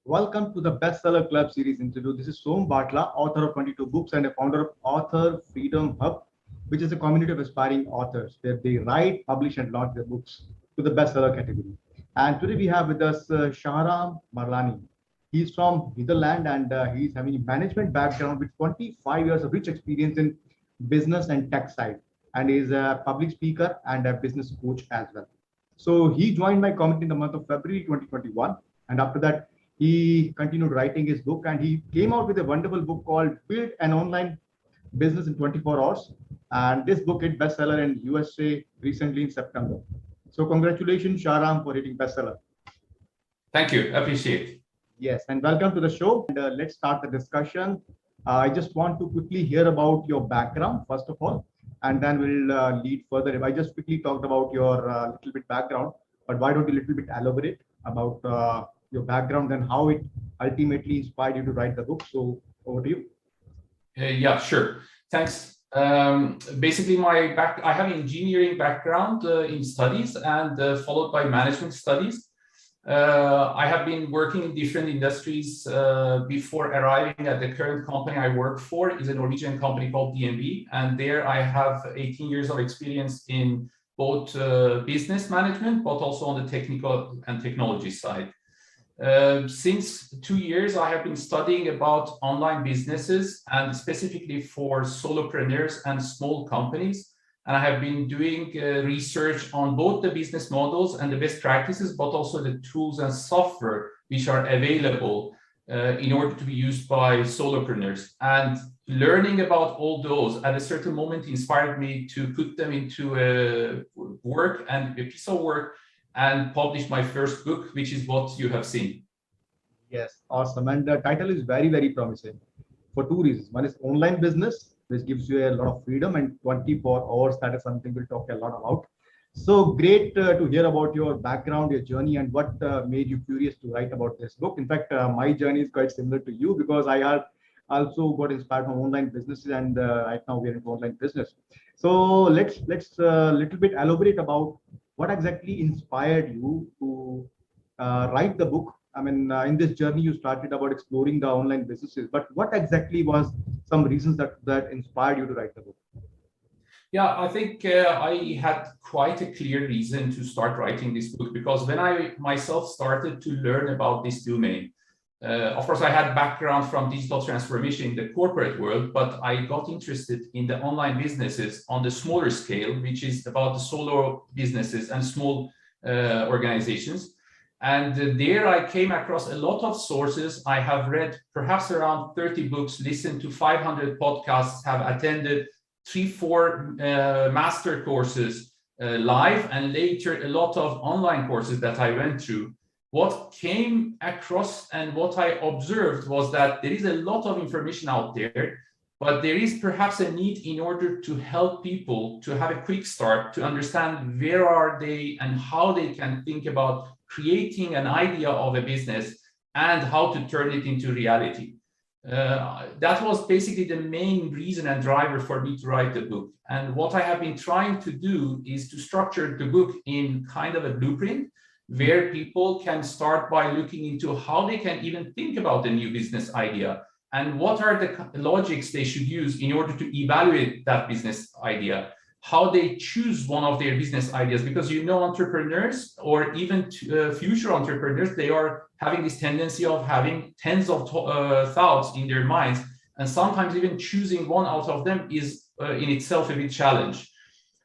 Welcome to the Bestseller Club series interview. This is Bathla, author of 22 books and a founder of Author Freedom Hub, which is a community of aspiring authors where they write, publish, and launch their books to the bestseller category. And today we have with us Shahram Maralani. He's from Netherlands and he's having a management background with 25 years of rich experience in business and tech side, and is a public speaker and a business coach as well. So he joined my community in the month of February 2021, and after that he continued writing his book, and he came out with a wonderful book called Build an Online Business in 24 Hours. And this book hit bestseller in USA recently in September. So congratulations, Shahram, for hitting bestseller. Thank you. Appreciate. Yes, and welcome to the show. And let's start the discussion. I just want to quickly hear about your background, first of all, and then we'll lead further. If I just quickly talked about your little bit background, but why don't you little bit elaborate about your background and how it ultimately inspired you to write the book? So over to you. Yeah, sure. Thanks. Basically, I have an engineering background in studies and followed by management studies. I have been working in different industries before arriving at the current company I work for. Is a Norwegian company called DNB, and there I have 18 years of experience in both business management, but also on the technical and technology side. Since 2 years, I have been studying about online businesses and specifically for solopreneurs and small companies. And I have been doing research on both the business models and the best practices, but also the tools and software which are available in order to be used by solopreneurs. And learning about all those at a certain moment inspired me to put them into a piece of work and publish my first book, which is what you have seen. Yes, awesome. And the title is very, very promising for two reasons. One is online business, which gives you a lot of freedom, and 24 hours, that is something we'll talk a lot about. So great to hear about your background, your journey, and what made you curious to write about this book. In fact, my journey is quite similar to you because I have also got inspired from online businesses, and right now we're in online business. So let's little bit elaborate about what exactly inspired you to write the book. I mean, in this journey, you started about exploring the online businesses, but what exactly was some reasons that inspired you to write the book? Yeah, I think I had quite a clear reason to start writing this book because when I myself started to learn about this domain, of course, I had background from digital transformation in the corporate world, but I got interested in the online businesses on the smaller scale, which is about the solo businesses and small organizations. And there I came across a lot of sources. I have read perhaps around 30 books, listened to 500 podcasts, have attended 3-4 master courses live, and later a lot of online courses that I went through. What came across and what I observed was that there is a lot of information out there, but there is perhaps a need in order to help people to have a quick start, to understand where are they and how they can think about creating an idea of a business and how to turn it into reality. That was basically the main reason and driver for me to write the book. And what I have been trying to do is to structure the book in kind of a blueprint where people can start by looking into how they can even think about a new business idea and what are the logics they should use in order to evaluate that business idea, how they choose one of their business ideas, because entrepreneurs or even future entrepreneurs, they are having this tendency of having tens of thoughts in their minds, and sometimes even choosing one out of them is in itself a big challenge.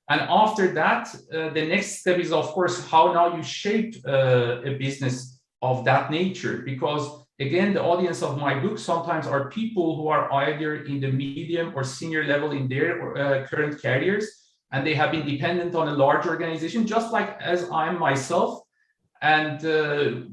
And after that, the next step is, of course, how now you shape a business of that nature, because again, the audience of my book sometimes are people who are either in the medium or senior level in their current careers, and they have been dependent on a large organization, just like as I am myself. And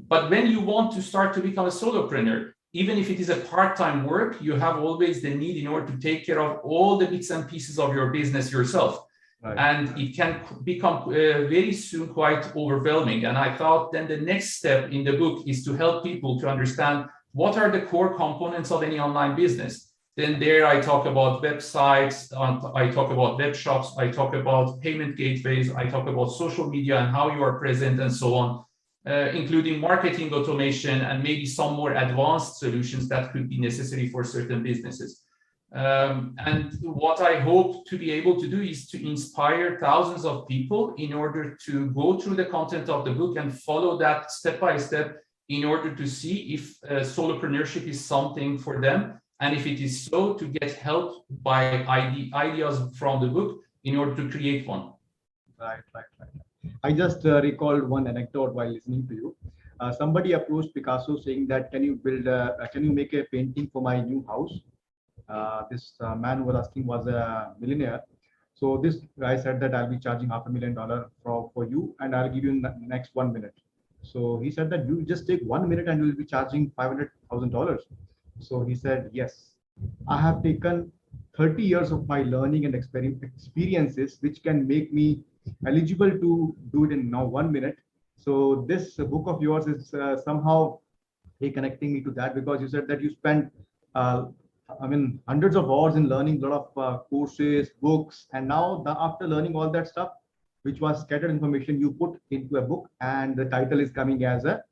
but when you want to start to become a solopreneur, even if it is a part-time work, you have always the need in order to take care of all the bits and pieces of your business yourself. Right. And it can become very soon quite overwhelming. And I thought then the next step in the book is to help people to understand what are the core components of any online business. Then there I talk about websites, I talk about web shops, I talk about payment gateways, I talk about social media and how you are present and so on. including marketing automation and maybe some more advanced solutions that could be necessary for certain businesses. And what I hope to be able to do is to inspire thousands of people in order to go through the content of the book and follow that step by step in order to see if solopreneurship is something for them. And if it is so, to get help by ideas from the book in order to create one. Right. I just recalled one anecdote while listening to you. Somebody approached Picasso saying that, can you make a painting for my new house? This man who was asking was a millionaire. So this guy said that I'll be charging $500,000 for you, and I'll give you in the next 1 minute. So he said that you just take 1 minute and you'll be charging $500,000. So he said, yes, I have taken 30 years of my learning and experiences, which can make me eligible to do it in now 1 minute. So this book of yours is somehow reconnecting me to that, because you said that you spent hundreds of hours in learning a lot of courses, books, and now after learning all that stuff, which was scattered information, you put into a book, and the title is coming as a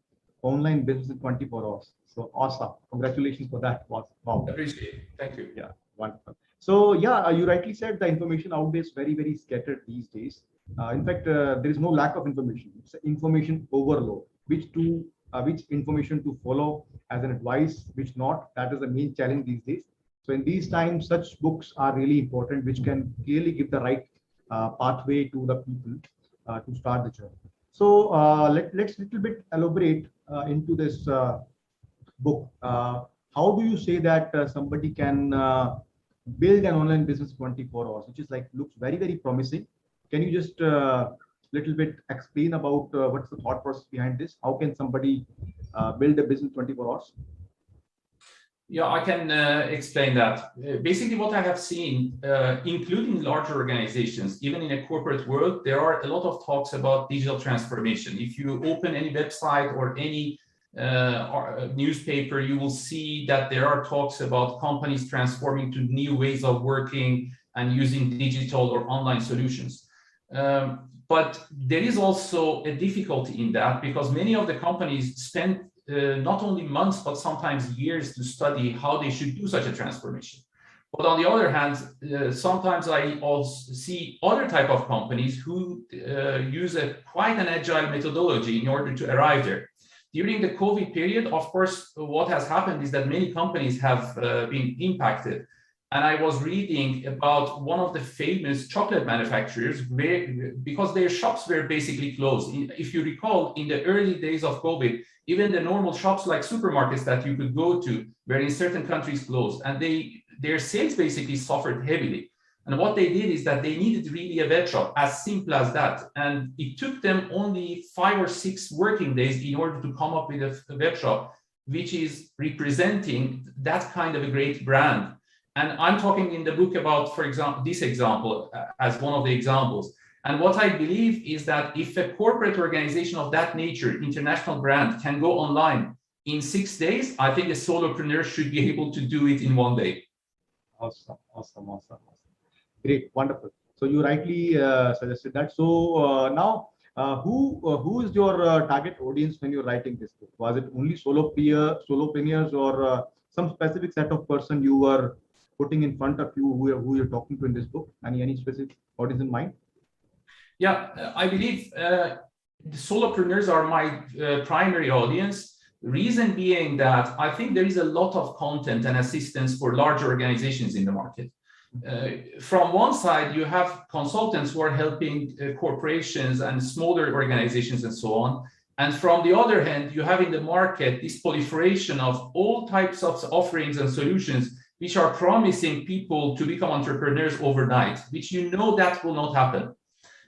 online business in 24 hours. So awesome! Congratulations for that. Wow. Appreciate it. Thank you. Yeah, wonderful. So yeah, you rightly said the information out there is very, very scattered these days. In fact, there is no lack of information. It's information overload. Which information to follow as an advice, which not. That is the main challenge these days. So in these times, such books are really important, which can clearly give the right pathway to the people to start the journey. So let's little bit elaborate into this book. How do you say that somebody can build an online business 24 hours, which is like looks very, very promising? Can you just little bit explain about what's the thought process behind this? How can somebody build a business 24 hours? Yeah, I can explain that. Basically, what I have seen, including larger organizations, even in a corporate world, there are a lot of talks about digital transformation. If you open any website or any newspaper, you will see that there are talks about companies transforming to new ways of working and using digital or online solutions. But there is also a difficulty in that, because many of the companies spend not only months, but sometimes years to study how they should do such a transformation. But on the other hand, sometimes I also see other type of companies who use quite an agile methodology in order to arrive there. During the COVID period, of course, what has happened is that many companies have been impacted. And I was reading about one of the famous chocolate manufacturers, because their shops were basically closed. If you recall, in the early days of COVID, even the normal shops like supermarkets that you could go to were in certain countries closed, and their sales basically suffered heavily. And what they did is that they needed really a web shop, as simple as that. And it took them only 5 or 6 working days in order to come up with a web shop, which is representing that kind of a great brand. And I'm talking in the book about, for example, this example as one of the examples. And what I believe is that if a corporate organization of that nature, international brand, can go online in 6 days, I think a solopreneur should be able to do it in 1 day. Awesome. Great, wonderful. So you rightly suggested that. So now, who is your target audience when you're writing this book? Was it only solopreneurs or some specific set of person you were putting in front of you who you're talking to in this book? Any specific audience in mind? Yeah, I believe the solopreneurs are my primary audience. Reason being that I think there is a lot of content and assistance for large organizations in the market. From one side, you have consultants who are helping corporations and smaller organizations and so on. And from the other hand, you have in the market this proliferation of all types of offerings and solutions which are promising people to become entrepreneurs overnight, which that will not happen.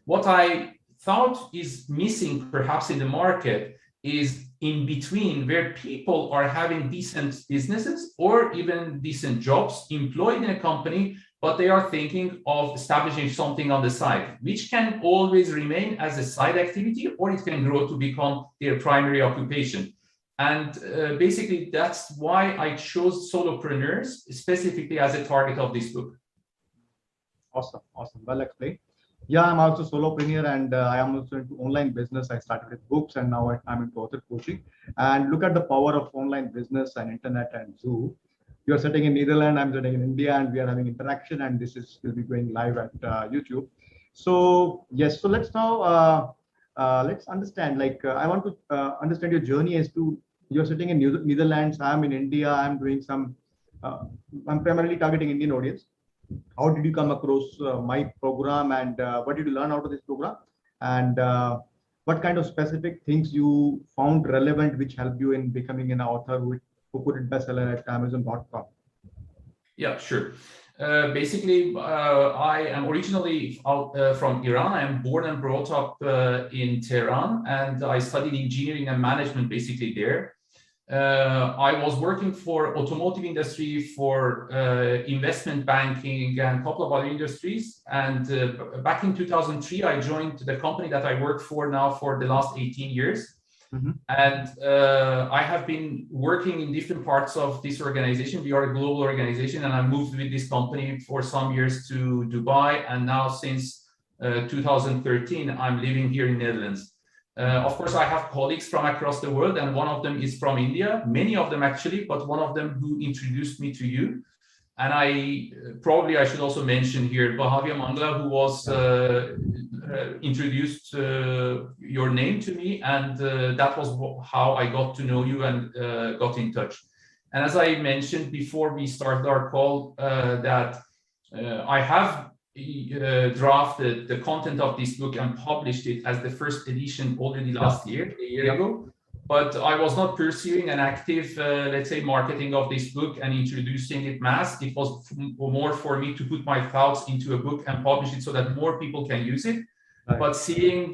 What I thought is missing perhaps in the market is in between, where people are having decent businesses or even decent jobs, employed in a company, but they are thinking of establishing something on the side, which can always remain as a side activity, or it can grow to become their primary occupation. And basically, that's why I chose solopreneurs specifically as a target of this book. Awesome. Well explained. Yeah, I'm also solopreneur, and I am also into online business. I started with books, and now I'm into author coaching. And look at the power of online business and internet and Zoom. You're sitting in Netherlands, I'm sitting in India, and we are having interaction. And this is will be going live at YouTube. So yes, so let's understand. I want to understand your journey as to you're sitting in Netherlands. I'm in India. I'm doing some. Uh, I'm primarily targeting Indian audience. How did you come across my program, and what did you learn out of this program, and what kind of specific things you found relevant which helped you in becoming an author who put it bestseller at amazon.com? Yeah, sure. Basically, I am originally out from Iran. I am born and brought up in Tehran, and I studied engineering and management basically there. I was working for automotive industry, for investment banking, and a couple of other industries. And back in 2003, I joined the company that I work for now for the last 18 years. Mm-hmm. And I have been working in different parts of this organization. We are a global organization, and I moved with this company for some years to Dubai. And now since 2013, I'm living here in Netherlands. Of course, I have colleagues from across the world, and one of them is from India, many of them actually, but one of them who introduced me to you. And I should also mention here Bahavia Mangla, who was introduced your name to me, and that was how I got to know you and got in touch. And as I mentioned before we started our call, that I have drafted the content of this book and published it as the first edition already last year, a year ago. But I was not pursuing an active, let's say, marketing of this book and introducing it mass. It was more for me to put my thoughts into a book and publish it so that more people can use it. Right. But seeing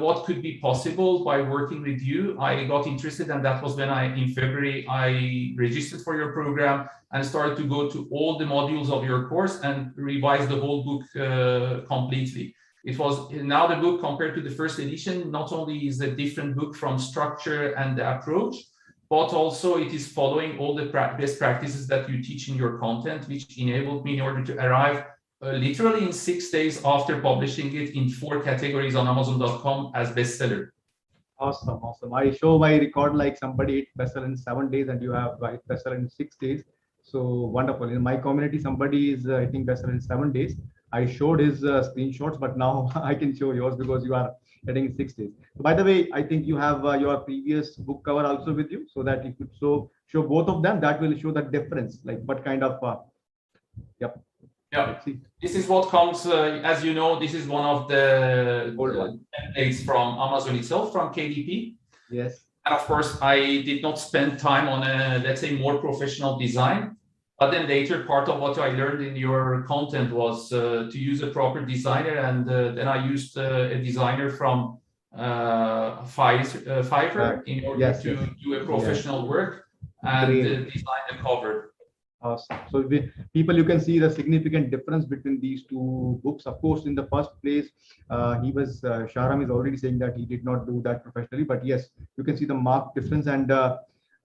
what could be possible by working with you, I got interested, and that was when in February, I registered for your program and started to go to all the modules of your course and revise the whole book completely. It was now the book compared to the first edition, not only is a different book from structure and the approach, but also it is following all the best practices that you teach in your content, which enabled me in order to arrive literally in 6 days after publishing it in 4 categories on Amazon.com as bestseller. Awesome. I show my record like somebody hit bestseller in 7 days, and you have bestseller in 6 days. So wonderful. In my community, somebody is hitting bestseller in 7 days. I showed his screenshots, but now I can show yours because you are hitting in 6 days. By the way, I think you have your previous book cover also with you, so that you could show both of them. That will show the difference, like what kind of. Yep. Yeah, this is what comes, as you know, this is one of the templates from Amazon itself, from KDP. Yes. And of course, I did not spend time on a, let's say, more professional design. But then later, part of what I learned in your content was to use a proper designer. And then I used a designer from Fiverr in order to do a professional work and design the cover. Awesome. So people, you can see the significant difference between these two books. Of course, in the first place, Shahram is already saying that he did not do that professionally, but yes, you can see the marked difference. And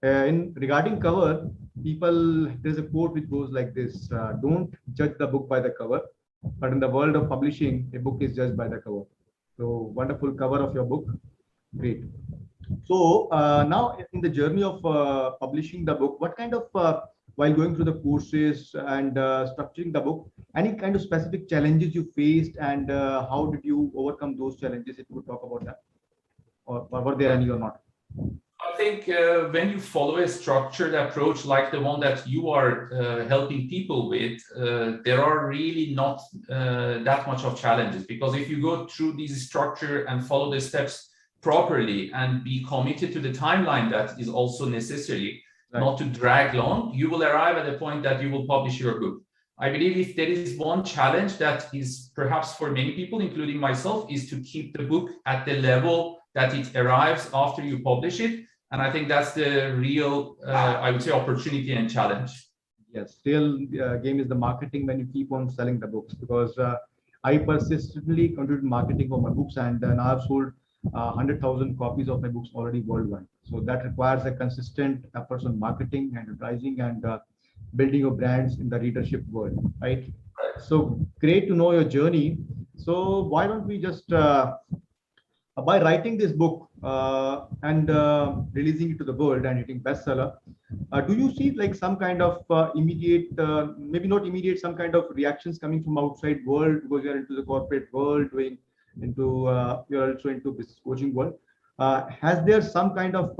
in regarding cover, people, there's a quote which goes like this: "Don't judge the book by the cover, but in the world of publishing, a book is judged by the cover." So wonderful cover of your book, great. So now in the journey of publishing the book, what kind of while going through the courses and structuring the book, any kind of specific challenges you faced, and how did you overcome those challenges? If you could talk about that, or were there any or not? I think when you follow a structured approach like the one that you are helping people with, there are really not that much of challenges, because if you go through this structure and follow the steps properly and be committed to the timeline that is also necessary, not to drag long, you will arrive at a point that you will publish your book. I believe if there is one challenge that is perhaps for many people, including myself, is to keep the book at the level that it arrives after you publish it. And I think that's the real, I would say, opportunity and challenge. Yes, still game is the marketing when you keep on selling the books, because I persistently contribute marketing for my books, and now I've sold 100,000 copies of my books already worldwide. So that requires a consistent efforts on marketing, advertising, and building your brands in the readership world, right? So great to know your journey. So why don't we just by writing this book and releasing it to the world and hitting bestseller, do you see like some kind of immediate, maybe not immediate, some kind of reactions coming from outside world because you're into the corporate world, doing into you're also into business coaching world? Has there some kind of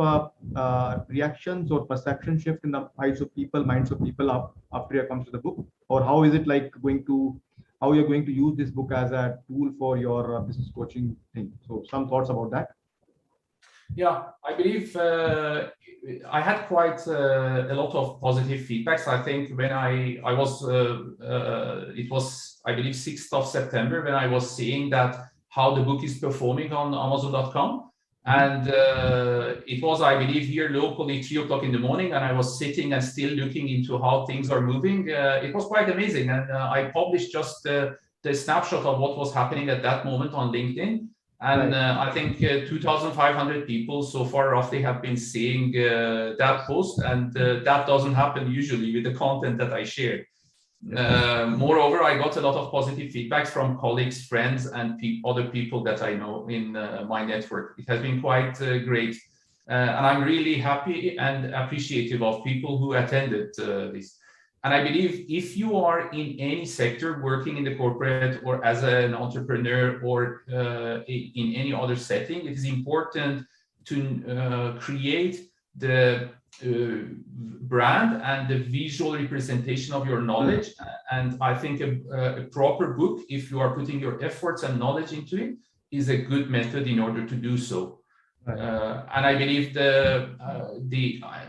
reactions or perception shift in the minds of people after it comes to the book, or how is it like going to how you're going to use this book as a tool for your business coaching thing? So some thoughts about that. Yeah, I believe I had quite a lot of positive feedbacks. I think when I was, it was, I believe, 6th of September when I was seeing that how the book is performing on Amazon.com. And it was, I believe, here locally 3 o'clock in the morning, and I was sitting and still looking into how things are moving. It was quite amazing. And I published just the snapshot of what was happening at that moment on LinkedIn. And I think 2,500 people so far roughly have been seeing that post, and that doesn't happen usually with the content that I share. Moreover, I got a lot of positive feedbacks from colleagues, friends, and other people that I know in my network. It has been quite great. And I'm really happy and appreciative of people who attended this. And I believe if you are in any sector, working in the corporate or as an entrepreneur or in any other setting, it is important to create the brand and the visual representation of your knowledge. And I think a proper book, if you are putting your efforts and knowledge into it, is a good method in order to do so. And I believe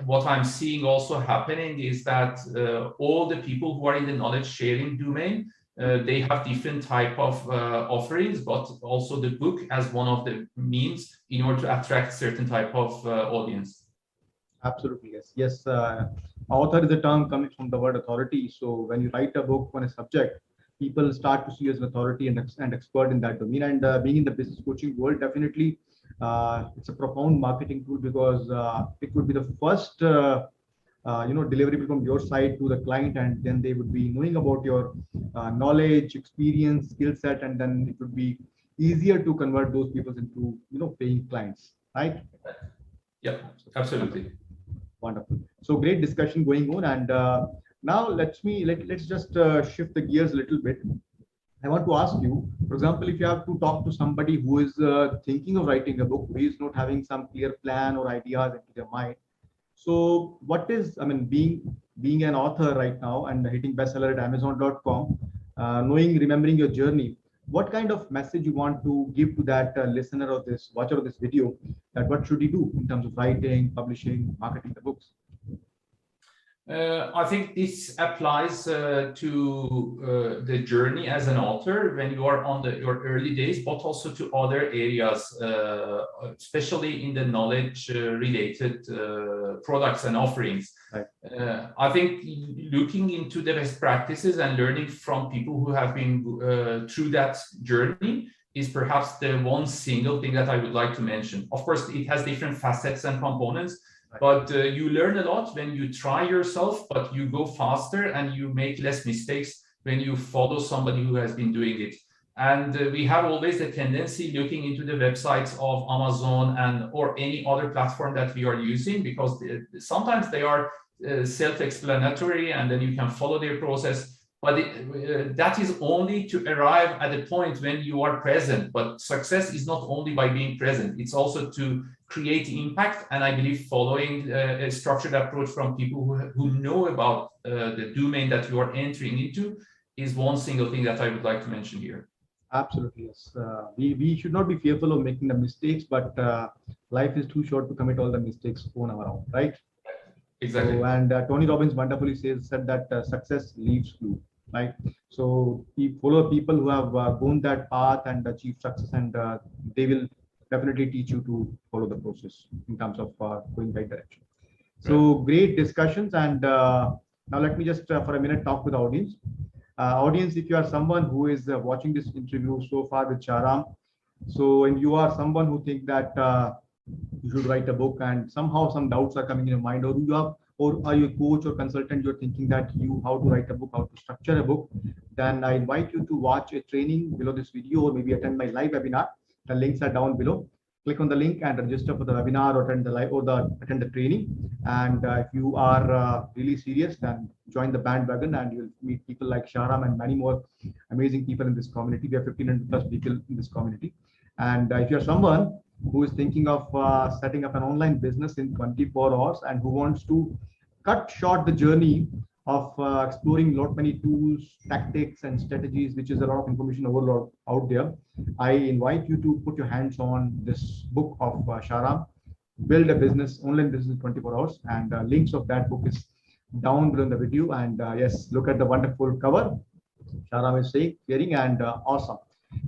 what I'm seeing also happening is that all the people who are in the knowledge sharing domain, they have different type of offerings, but also the book as one of the means in order to attract certain type of audience. Absolutely, yes. Yes, author is a term coming from the word authority. So when you write a book on a subject, people start to see you as an authority and expert in that domain. And being in the business coaching world, definitely it's a profound marketing tool because it would be the first deliverable from your side to the client, and then they would be knowing about your knowledge, experience, skill set, and then it would be easier to convert those people into paying clients, right? Yeah, absolutely. Wonderful. So great discussion going on, and now let's just shift the gears a little bit. I want to ask you, for example, if you have to talk to somebody who is thinking of writing a book, who is not having some clear plan or ideas into their mind. So what is, I mean, being an author right now and hitting bestseller at Amazon.com, remembering your journey, what kind of message you want to give to that listener of this, watcher of this video, that what should he do in terms of writing, publishing, marketing the books? I think this applies to the journey as an author when you are on your early days, but also to other areas, especially in the knowledge-related products and offerings. Right. I think looking into the best practices and learning from people who have been through that journey is perhaps the one single thing that I would like to mention. Of course, it has different facets and components. But you learn a lot when you try yourself, but you go faster and you make less mistakes when you follow somebody who has been doing it. And we have always the tendency looking into the websites of Amazon or any other platform that we are using, because sometimes they are self-explanatory and then you can follow their process. But that is only to arrive at a point when you are present. But success is not only by being present, it's also to create impact. And I believe following a structured approach from people who know about the domain that you are entering into is one single thing that I would like to mention here. Absolutely, yes. We should not be fearful of making the mistakes, but life is too short to commit all the mistakes on our own, right? Exactly. So, and Tony Robbins wonderfully said that success leaves clue, right? So follow people who have gone that path and achieved success, and they will definitely teach you to follow the process in terms of going right direction. So great discussions, and now let me just for a minute talk with the audience. Audience, if you are someone who is watching this interview so far with Shahram, so and you are someone who think that you should write a book, and somehow some doubts are coming in your mind, or are you a coach or consultant, you're thinking that how to write a book, how to structure a book, then I invite you to watch a training below this video or maybe attend my live webinar. The links are down below. Click on the link and register for the webinar or attend the live or attend the training. And if you are really serious, then join the bandwagon and you'll meet people like Shahram and many more amazing people in this community. We have 1,500 plus people in this community. And if you're someone who is thinking of setting up an online business in 24 hours and who wants to cut short the journey of exploring lot many tools, tactics, and strategies, which is a lot of information overload out there, I invite you to put your hands on this book of Shahram, Build a Business, Online Business in 24 Hours. And links of that book is down below in the video. And yes, look at the wonderful cover. Shahram is saying, caring and awesome.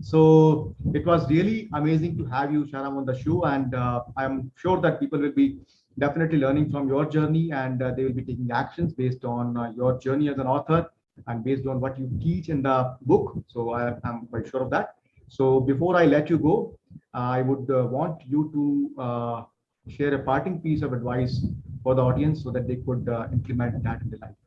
So it was really amazing to have you, Shahram, on the show. And I'm sure that people will be definitely learning from your journey, and they will be taking actions based on your journey as an author and based on what you teach in the book. So I'm quite sure of that. So before I let you go, I would want you to share a parting piece of advice for the audience so that they could implement that in their life.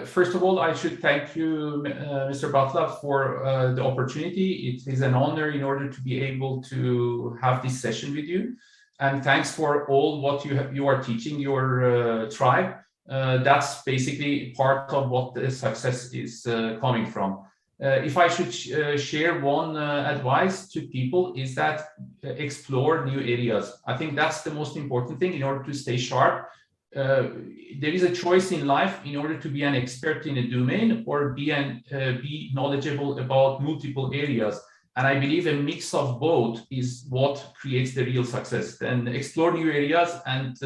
First of all, I should thank you, Mr. Bathla, for the opportunity. It is an honor in order to be able to have this session with you. And thanks for all what you are teaching your tribe. That's basically part of what the success is coming from. If I should share one advice to people, is that explore new areas. I think that's the most important thing in order to stay sharp. There is a choice in life in order to be an expert in a domain or be knowledgeable about multiple areas. And I believe a mix of both is what creates the real success. Then explore new areas and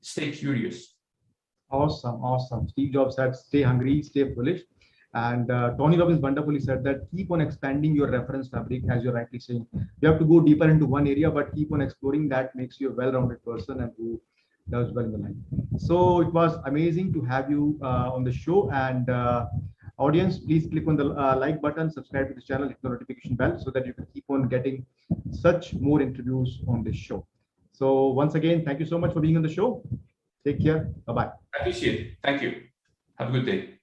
stay curious. Awesome, awesome. Steve Jobs said, stay hungry, stay foolish. And Tony Robbins wonderfully said that keep on expanding your reference fabric, as you're rightly saying. You have to go deeper into one area, but keep on exploring. That makes you a well-rounded person and who does well in the life. So it was amazing to have you on the show. And audience, please click on the like button, subscribe to this channel, hit the notification bell so that you can keep on getting such more interviews on this show. So once again, thank you so much for being on the show. Take care. Bye-bye. I appreciate it. Thank you. Have a good day.